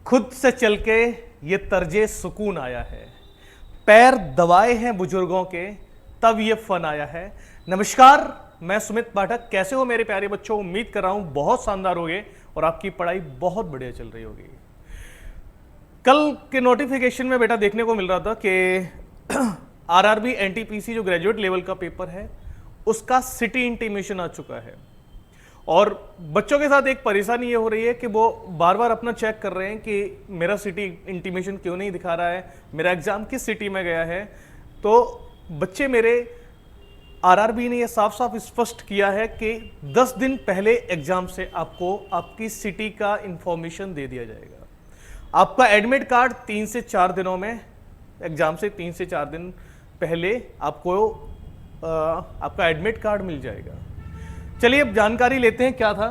खुद से चल के ये तर्जे सुकून आया है, पैर दबाए हैं बुजुर्गों के, तब ये फन आया है। नमस्कार, मैं सुमित पाठक। कैसे हो मेरे प्यारे बच्चों? उम्मीद कर रहा हूं बहुत शानदार होगे और आपकी पढ़ाई बहुत बढ़िया चल रही होगी। कल के नोटिफिकेशन में बेटा देखने को मिल रहा था कि आरआरबी एनटीपीसी जो ग्रेजुएट लेवल का पेपर है उसका सिटी इंटीमेशन आ चुका है। और बच्चों के साथ एक परेशानी ये हो रही है कि वो बार बार अपना चेक कर रहे हैं कि मेरा सिटी इंटीमेशन क्यों नहीं दिखा रहा है, मेरा एग्जाम किस सिटी में गया है। तो बच्चे मेरे, आरआरबी ने यह साफ साफ स्पष्ट किया है कि 10 दिन पहले एग्जाम से आपको आपकी सिटी का इंफॉर्मेशन दे दिया जाएगा। आपका एडमिट कार्ड 3 से 4 दिनों में, एग्जाम से 3 से 4 दिन पहले आपको आपका एडमिट कार्ड मिल जाएगा। चलिए अब जानकारी लेते हैं क्या था।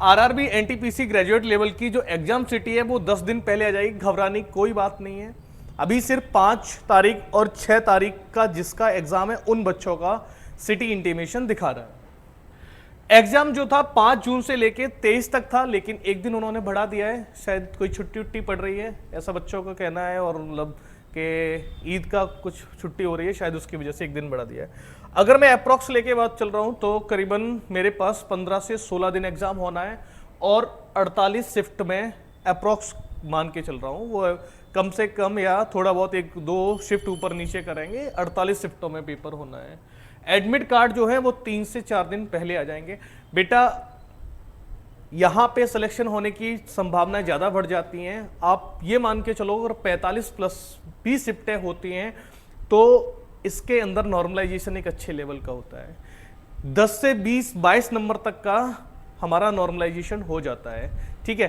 आरआरबी एनटीपीसी ग्रेजुएट लेवल की जो एग्जाम सिटी है वो 10 दिन पहले आ जाएगी। घबराने की कोई बात नहीं है। अभी सिर्फ 5 तारीख और 6 तारीख का जिसका एग्जाम है उन बच्चों का सिटी इंटीमेशन दिखा रहा है। एग्जाम जो था 5 जून से लेके 23 तक था, लेकिन एक दिन उन्होंने बढ़ा दिया है। शायद कोई छुट्टी उट्टी पड़ रही है, ऐसा बच्चों का कहना है, और मतलब कि ईद का कुछ छुट्टी हो रही है, शायद उसकी वजह से एक दिन बढ़ा दिया है। अगर मैं अप्रॉक्स लेके बात चल रहा हूं तो करीबन मेरे पास 15 से 16 दिन एग्जाम होना है और 48 शिफ्ट में अप्रॉक्स मान के चल रहा हूं। वो कम से कम या थोड़ा बहुत 1-2 शिफ्ट ऊपर नीचे करेंगे, 48 शिफ्टों में पेपर होना है। एडमिट कार्ड जो है वो 3 से 4 दिन पहले आ जाएंगे। बेटा यहां पे सिलेक्शन होने की संभावनाएं ज्यादा बढ़ जाती हैं। आप ये मान के चलो अगर 45 प्लस 20 शिफ्टें होती हैं तो इसके अंदर नॉर्मलाइजेशन एक अच्छे लेवल का होता है। 10 से 20-22 नंबर तक का हमारा नॉर्मलाइजेशन हो जाता है। ठीक है,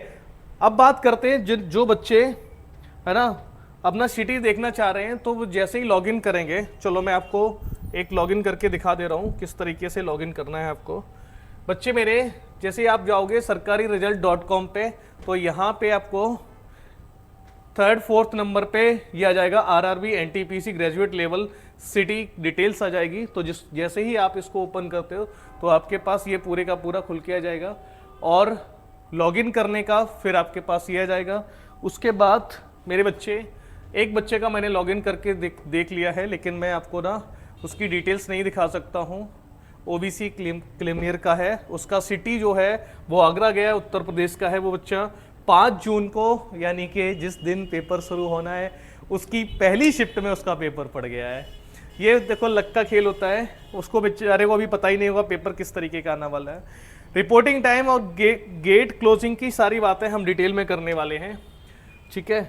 अब बात करते हैं जो बच्चे है ना अपना सिटी देखना चाह रहे हैं, तो वो जैसे ही लॉगिन करेंगे, चलो मैं आपको एक लॉगिन करके दिखा दे रहा हूं किस तरीके से लॉगिन करना है आपको। बच्चे मेरे, जैसे ही आप जाओगे sarkariresult.com पे, तो यहाँ पे आपको 3rd-4th नंबर पे ये आ जाएगा RRB NTPC graduate level city details आ जाएगी। तो जैसे ही आप इसको ओपन करते हो तो आपके पास ये पूरे का पूरा खुल के आ जाएगा और लॉगिन करने का फिर आपके पास ये आ जाएगा। उसके बाद मेरे बच्चे, एक बच्चे का मैंने लॉगिन करके देख लिया है, लेकिन मैं आपको ना उसकी डिटेल्स नहीं दिखा सकता हूँ। ओबीसी क्लेमियर का है, उसका सिटी जो है वो आगरा गया, उत्तर प्रदेश का है वो बच्चा। 5 जून को यानी कि जिस दिन पेपर शुरू होना है उसकी पहली शिफ्ट में उसका पेपर पड़ गया है। ये देखो लक का खेल होता है, उसको बेचारे को अभी पता ही नहीं होगा पेपर किस तरीके का आने वाला है। रिपोर्टिंग टाइम और गेट क्लोजिंग की सारी बातें हम डिटेल में करने वाले हैं। ठीक है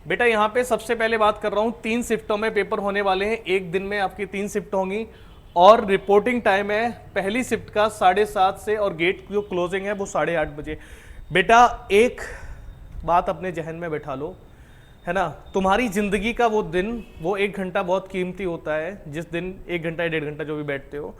बेटा, यहाँ पे सबसे पहले बात कर रहा हूँ 3 शिफ्टों में पेपर होने वाले हैं। एक दिन में आपकी 3 शिफ्ट होंगी और रिपोर्टिंग टाइम है पहली शिफ्ट का 7:30 से और गेट जो क्लोजिंग है वो 8:30 बजे। बेटा एक बात अपने जहन में बैठा लो, है ना, तुम्हारी जिंदगी का वो दिन, वो 1 घंटा बहुत कीमती होता है। जिस दिन 1 घंटा या 1.5 घंटा जो भी बैठते हो,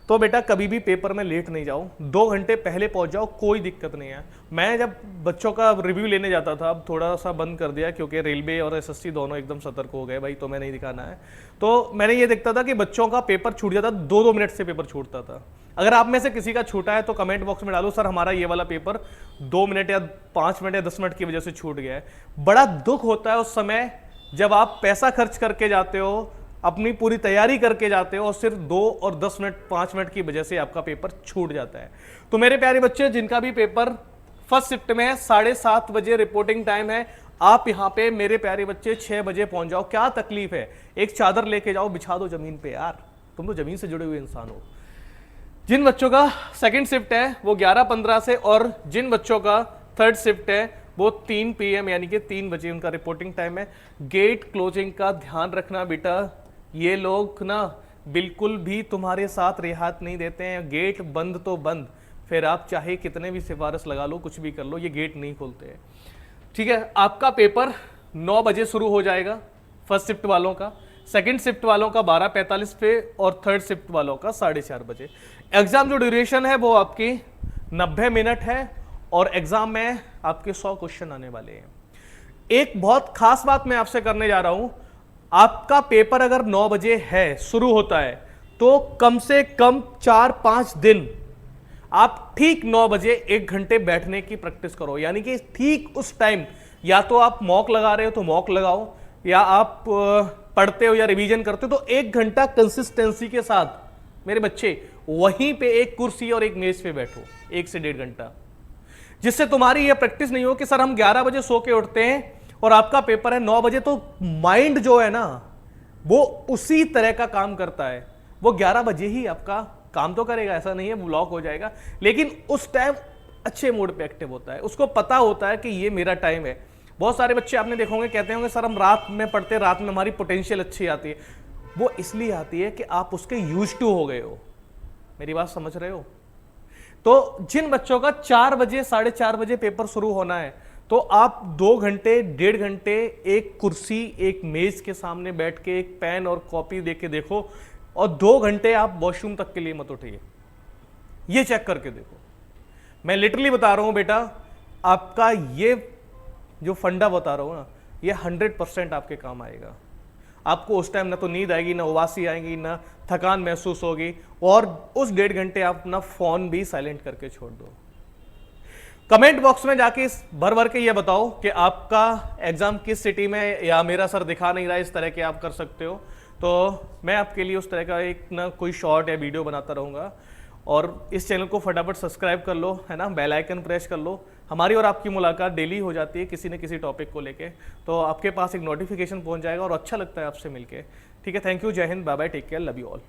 तो बेटा कभी भी पेपर में लेट नहीं जाओ, 2 घंटे पहले पहुंच जाओ, कोई दिक्कत नहीं है। मैं जब बच्चों का रिव्यू लेने जाता था, अब थोड़ा सा बंद कर दिया क्योंकि रेलवे और एसएससी दोनों एकदम सतर्क हो गए भाई, तो मैं नहीं दिखाना है। तो मैंने ये देखता था कि बच्चों का पेपर छूट जाता, 2-2 मिनट से पेपर छूटता था। अगर आप में से किसी का छूटा है तो कमेंट बॉक्स में डालो, सर हमारा ये वाला पेपर 2 मिनट या 5 मिनट या 10 मिनट की वजह से छूट गया है। बड़ा दुख होता है उस समय जब आप पैसा खर्च करके जाते हो, अपनी पूरी तैयारी करके जाते हो और सिर्फ 2 और 10 मिनट 5 मिनट की वजह से आपका पेपर छूट जाता है। तो मेरे प्यारे बच्चे, जिनका भी पेपर फर्स्ट शिफ्ट में है, 7:30 बजे रिपोर्टिंग टाइम है, आप यहाँ पे मेरे प्यारे बच्चे 6 बजे पहुंच जाओ। क्या तकलीफ है, एक चादर लेके जाओ, बिछा दो जमीन पे। यार तुम तो जमीन से जुड़े हुए इंसान हो। जिन बच्चों का सेकंड शिफ्ट है वो 11:15 से, और जिन बच्चों का थर्ड शिफ्ट है वो 3 PM यानी कि 3 बजे उनका रिपोर्टिंग टाइम है। गेट क्लोजिंग का ध्यान रखना बेटा, ये लोग ना बिल्कुल भी तुम्हारे साथ रियायत नहीं देते हैं। गेट बंद तो बंद, फिर आप चाहे कितने भी सिफारिश लगा लो, कुछ भी कर लो, ये गेट नहीं खोलते हैं। ठीक है, आपका पेपर 9 बजे शुरू हो जाएगा फर्स्ट शिफ्ट वालों का, सेकंड शिफ्ट वालों का 12:45 पे और थर्ड शिफ्ट वालों का 4:30 बजे। एग्जाम जो ड्यूरेशन है वो आपकी 90 मिनट है और एग्जाम में आपके 100 क्वेश्चन आने वाले हैं। एक बहुत खास बात मैं आपसे करने जा रहा हूं, आपका पेपर अगर 9 बजे है शुरू होता है तो कम से कम 4-5 दिन आप ठीक 9 बजे 1 घंटे बैठने की प्रैक्टिस करो, यानी कि ठीक उस टाइम या तो आप मॉक लगा रहे हो तो मॉक लगाओ, या आप पढ़ते हो या रिवीजन करते हो तो 1 घंटा कंसिस्टेंसी के साथ मेरे बच्चे वहीं पे एक कुर्सी और एक मेज पे बैठो 1 से 1.5 घंटा, जिससे तुम्हारी ये प्रैक्टिस नहीं हो कि सर हम 11 बजे सो के उठते हैं और आपका पेपर है 9 बजे, तो माइंड जो है ना वो उसी तरह का काम करता है, वो 11 बजे ही आपका काम तो करेगा, ऐसा नहीं है ब्लॉक हो जाएगा, लेकिन उस टाइम अच्छे मोड पे एक्टिव होता है, उसको पता होता है कि ये मेरा टाइम है। बहुत सारे बच्चे आपने देखे होंगे कहते होंगे सर हम रात में पढ़ते हैं, रात में हमारी पोटेंशियल अच्छी आती है, वो इसलिए आती है कि आप उसके यूज्ड टू हो गए हो। मेरी बात समझ रहे हो? तो जिन बच्चों का 4 बजे 4:30 बजे पेपर शुरू होना है, तो आप 2 घंटे 1.5 घंटे एक कुर्सी एक मेज के सामने बैठ के एक पेन और कॉपी दे के देखो, और 2 घंटे आप वॉशरूम तक के लिए मत उठिए, ये चेक करके देखो। मैं लिटरली बता रहा हूं बेटा, आपका ये जो फंडा बता रहा हूं ना, ये 100% आपके काम आएगा। आपको उस टाइम ना तो नींद आएगी, ना उबासी आएगी, ना थकान महसूस होगी, और उस 1.5 घंटे आप अपना फोन भी साइलेंट करके छोड़ दो। कमेंट बॉक्स में जाके भर भर के ये बताओ कि आपका एग्जाम किस सिटी में, या मेरा सर दिखा नहीं रहा, इस तरह के आप कर सकते हो। तो मैं आपके लिए उस तरह का एक ना कोई शॉर्ट या वीडियो बनाता रहूँगा। और इस चैनल को फटाफट सब्सक्राइब कर लो, है ना, बेल आइकन प्रेस कर लो। हमारी और आपकी मुलाकात डेली हो जाती है किसी न किसी टॉपिक को लेके, तो आपके पास एक नोटिफिकेशन पहुंच जाएगा और अच्छा लगता है आपसे मिलके। ठीक है, थैंक यू, जय हिंद, bye bye, take care, love you all.